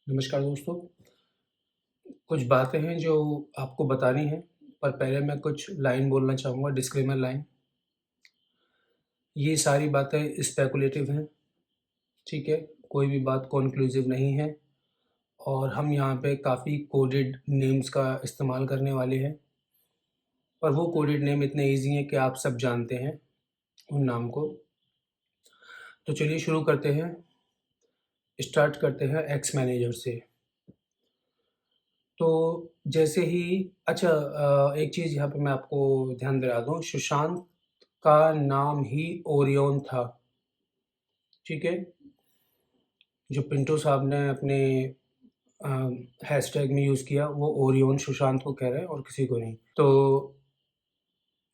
नमस्कार दोस्तों। कुछ बातें हैं जो आपको बतानी हैं, पर पहले मैं कुछ लाइन बोलना चाहूँगा, डिस्क्लेमर लाइन। ये सारी बातें स्पेकुलेटिव हैं, ठीक है? कोई भी बात कॉन्क्लूसिव नहीं है और हम यहाँ पे काफ़ी कोडेड नेम्स का इस्तेमाल करने वाले हैं, पर वो कोडेड नेम इतने ईज़ी हैं कि आप सब जानते हैं उन नाम को। तो चलिए शुरू करते हैं, स्टार्ट करते हैं एक्स मैनेजर से। तो जैसे ही अच्छा एक चीज़ यहाँ पे मैं आपको ध्यान दिला दूँ, सुशांत का नाम ही ओरियन था, ठीक है? जो पिंटो साहब ने अपने अ, हैशटैग में यूज़ किया, वो ओरियन सुशांत को कह रहे हैं और किसी को नहीं। तो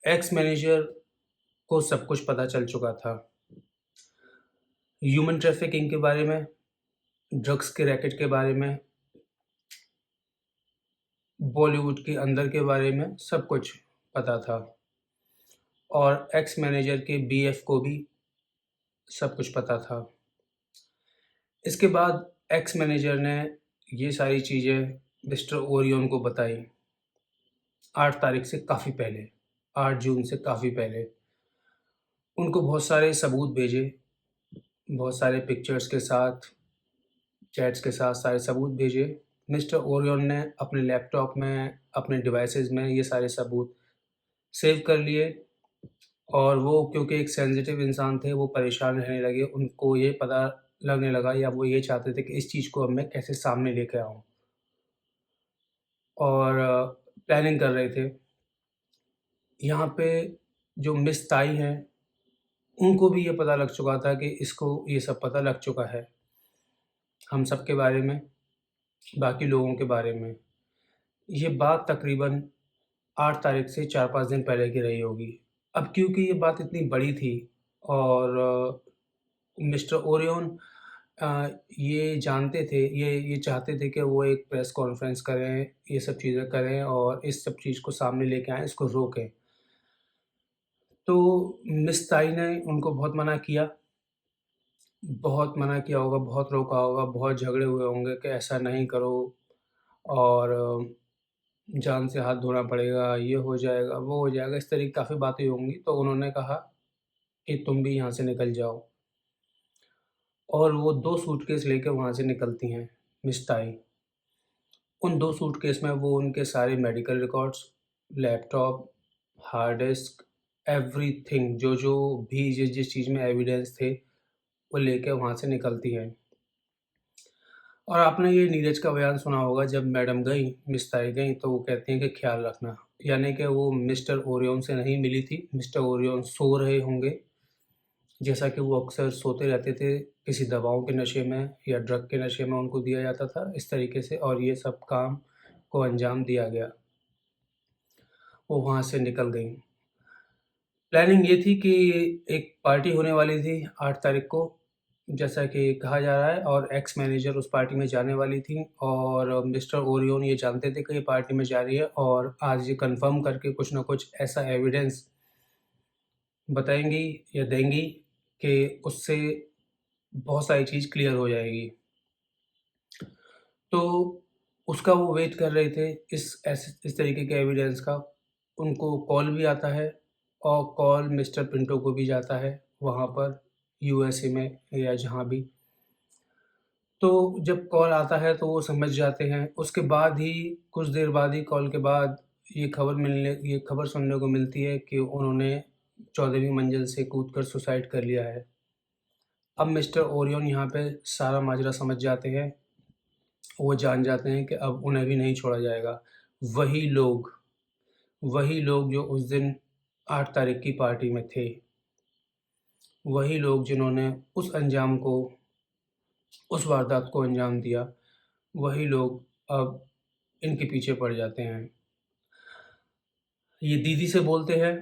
एक्स मैनेजर को सब कुछ पता चल चुका था। ह्यूमन ट्रैफिकिंग के बारे में, ड्रग्स के रैकेट के बारे में, बॉलीवुड के अंदर के बारे में सब कुछ पता था और एक्स मैनेजर के बीएफ को भी सब कुछ पता था। इसके बाद एक्स मैनेजर ने ये सारी चीज़ें मिस्टर ओरियन को बताई 8 तारीख से काफ़ी पहले, 8 जून से काफ़ी पहले। उनको बहुत सारे सबूत भेजे, बहुत सारे पिक्चर्स के साथ, चैट्स के साथ सारे सबूत भेजे। मिस्टर ओरियन ने अपने लैपटॉप में, अपने डिवाइसेज़ में ये सारे सबूत सेव कर लिए और वो क्योंकि एक सेंसिटिव इंसान थे, वो परेशान रहने लगे। उनको ये पता लगने लगा या वो ये चाहते थे कि इस चीज़ को अब मैं कैसे सामने लेके आऊँ और प्लानिंग कर रहे थे। यहाँ पे जो मिस ताई हैं, उनको भी ये पता लग चुका था कि इसको ये सब पता लग चुका है, हम सब के बारे में, बाकी लोगों के बारे में। ये बात तकरीबन 8 तारीख से 4-5 दिन पहले की रही होगी। अब क्योंकि ये बात इतनी बड़ी थी और मिस्टर ओरियन ये जानते थे, ये चाहते थे कि वो एक प्रेस कॉन्फ्रेंस करें, ये सब चीज़ें करें और इस सब चीज़ को सामने लेके आएँ, इसको रोकें। तो मिस ताई ने उनको बहुत मना किया, बहुत मना किया होगा, बहुत रोका होगा, बहुत झगड़े हुए होंगे कि ऐसा नहीं करो और जान से हाथ धोना पड़ेगा, ये हो जाएगा, वो हो जाएगा, इस तरह की काफ़ी बातें होंगी। तो उन्होंने कहा कि तुम भी यहाँ से निकल जाओ और वो 2 सूटकेस लेके वहाँ से निकलती हैं, मिस ताई। उन 2 सूटकेस में वो उनके सारे medical records, laptop, hard disk, everything जो-जो भी जिस-जिस चीज़ में एविडेंस थे, वो लेके वहाँ से निकलती हैं। और आपने ये नीरज का बयान सुना होगा जब मैडम गईं, मिस ताई गईं तो वो कहती हैं कि ख़्याल रखना। यानी कि वो मिस्टर ओरियन से नहीं मिली थी, मिस्टर ओरियन सो रहे होंगे, जैसा कि वो अक्सर सोते रहते थे, किसी दवाओं के नशे में या ड्रग के नशे में उनको दिया जाता था, इस तरीके से और ये सब काम को अंजाम दिया गया। वो वहाँ से निकल गईं। प्लानिंग ये थी कि एक पार्टी होने वाली थी 8 तारीख को, जैसा कि कहा जा रहा है और एक्स मैनेजर उस पार्टी में जाने वाली थी और मिस्टर ओरियन ये जानते थे कि ये पार्टी में जा रही है और आज ये कन्फर्म करके कुछ न कुछ ऐसा एविडेंस बताएँगी या देंगी कि उससे बहुत सारी चीज़ क्लियर हो जाएगी। तो उसका वो वेट कर रहे थे इस तरीके के एविडेंस का। उनको कॉल भी आता है और कॉल मिस्टर पिंटो को भी जाता है वहाँ पर यूएसए में या जहाँ भी। तो जब कॉल आता है तो वो समझ जाते हैं। उसके बाद ही कुछ देर बाद ही कॉल के बाद ये खबर सुनने को मिलती है कि उन्होंने 14वीं मंजिल से कूदकर सुसाइड कर लिया है। अब मिस्टर ओरियन यहाँ पे सारा माजरा समझ जाते हैं। वो जान जाते हैं कि अब उन्हें भी नहीं छोड़ा जाएगा। वही लोग वही लोग जो उस दिन 8 तारीख की पार्टी में थे, वही लोग जिन्होंने उस वारदात को अंजाम दिया, वही लोग अब इनके पीछे पड़ जाते हैं। ये दीदी से बोलते हैं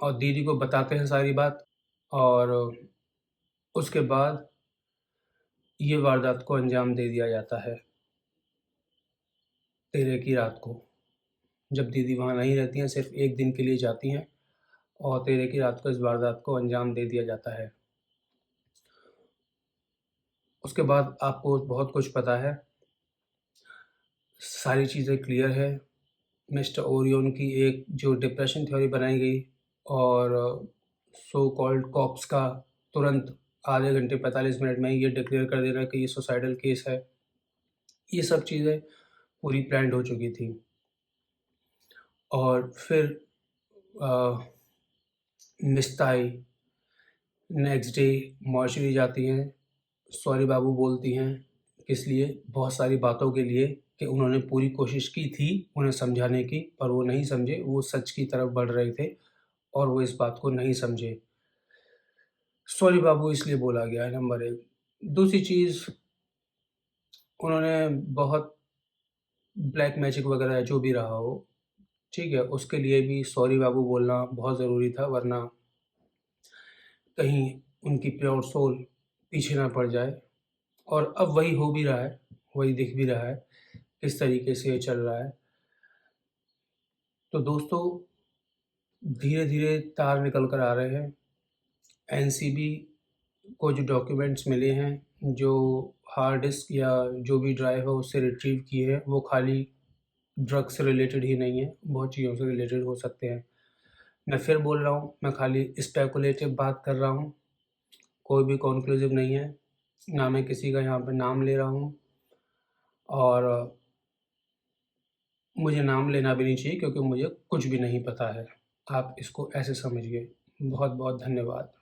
और दीदी को बताते हैं सारी बात और उसके बाद ये वारदात को अंजाम दे दिया जाता है 13 की रात को। जब दीदी वहाँ नहीं रहती हैं, सिर्फ़ 1 दिन के लिए जाती हैं और 13 की रात को इस वारदात को अंजाम दे दिया जाता है। उसके बाद आपको बहुत कुछ पता है, सारी चीज़ें क्लियर है। मिस्टर ओरियन की एक जो डिप्रेशन थ्योरी बनाई गई और सो कॉल्ड कॉप्स का तुरंत आधे घंटे 45 मिनट में ही ये डिक्लेयर कर देना कि ये सुसाइडल केस है, ये सब चीज़ें पूरी प्लान्ड हो चुकी थी। और फिर मिस ताई नेक्स्ट डे मॉर्चरी जाती हैं, सॉरी बाबू बोलती हैं, किस लिए? बहुत सारी बातों के लिए कि उन्होंने पूरी कोशिश की थी उन्हें समझाने की, पर वो नहीं समझे, वो सच की तरफ बढ़ रहे थे और वो इस बात को नहीं समझे। सॉरी बाबू इसलिए बोला गया है नंबर 1। दूसरी चीज़, उन्होंने बहुत ब्लैक मैजिक वगैरह जो भी रहा हो, ठीक है, उसके लिए भी सॉरी बाबू बोलना बहुत ज़रूरी था, वरना कहीं उनकी प्योर सोल पीछे ना पड़ जाए। और अब वही हो भी रहा है, वही दिख भी रहा है, किस तरीके से ये चल रहा है। तो दोस्तों, धीरे-धीरे तार निकल कर आ रहे हैं। एनसीबी को जो डॉक्यूमेंट्स मिले हैं, जो हार्ड डिस्क या जो भी ड्राइव है उससे रिट्रीव किए हैं, वो खाली ड्रग से रिलेटेड ही नहीं है, बहुत चीज़ों से रिलेटेड हो सकते हैं। मैं फिर बोल रहा हूँ, मैं खाली स्पेकुलेटिव बात कर रहा हूँ, कोई भी कॉन्क्लूसिव नहीं है, ना मैं किसी का यहाँ पे नाम ले रहा हूँ और मुझे नाम लेना भी नहीं चाहिए क्योंकि मुझे कुछ भी नहीं पता है। आप इसको ऐसे समझिए। बहुत-बहुत धन्यवाद।